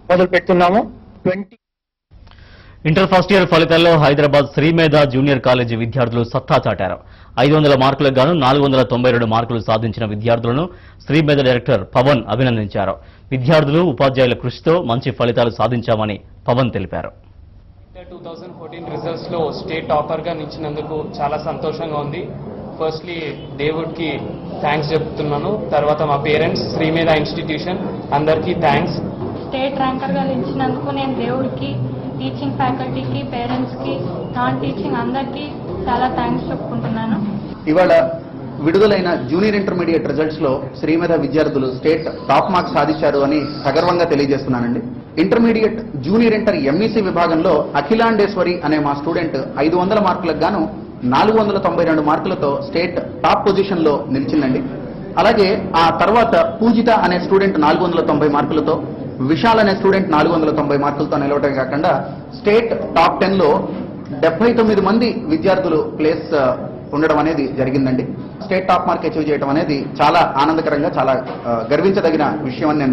మొదలు పెడుతున్నాము. Inter first year ఫలితాల్లో హైదరాబాద్ శ్రీమేధ జూనియర్ కాలేజీ విద్యార్థులు సత్తా చాటారు. 500 మార్కులకు గాను 492 మార్కులు సాధించిన విద్యార్థులను శ్రీమేధ డైరెక్టర్ పవన్ అభినందించారు. విద్యార్థులు ఉపాధ్యాయుల కృషితో మంచి ఫలితాలు సాధించామని పవన్ తెలిపారు. 2014 రిజల్ట్స్ లో స్టేట్ టాపర్ గా నిలిచినందుకు చాలా సంతోషంగా ఉంది. ఫస్ట్లీ దేవుడికి థ్యాంక్స్ చెప్తున్నాను. తర్వాత మా పేరెంట్స్, శ్రీమేధ ఇన్స్టిట్యూషన్ అందరికీ థ్యాంక్స్. స్టేట్ ర్యాంకర్ గా నిలిచినందుకు నేను దేవుడికి, టీచింగ్ ఫ్యాకల్టీకి, పేరెంట్స్ కి, నాన్ టీచింగ్ అందరికీ చాలా థ్యాంక్స్ చెప్పుకుంటున్నాను. ఇవాళ విడుదలైన జూనియర్ ఇంటర్మీడియట్ రిజల్ట్స్ లో శ్రీమేధ విద్యార్థులు స్టేట్ టాప్ మార్క్స్ సాధించారు అని సగర్వంగా తెలియజేస్తున్నానండి. ఇంటర్మీడియట్ జూనియర్ ఇంటర్ ఎంఈసీ విభాగంలో అఖిలాండేశ్వరి అనే మా స్టూడెంట్ 500 మార్కులకు గాను 492 మార్కులతో స్టేట్ టాప్ పొజిషన్ లో నిలిచిందండి. అలాగే ఆ తర్వాత పూజిత అనే స్టూడెంట్ 490 మార్కులతో, విశాల్ అనే స్టూడెంట్ 490 మార్కులతో నిలవటమే కాకుండా స్టేట్ టాప్ 10 లో 79 మంది విద్యార్థులు ప్లేస్ ఉండడం అనేది జరిగిందండి. స్టేట్ టాప్ మార్క్ అచీవ్ చేయడం అనేది చాలా ఆనందకరంగా, చాలా గర్వించదగిన విషయం అని నేను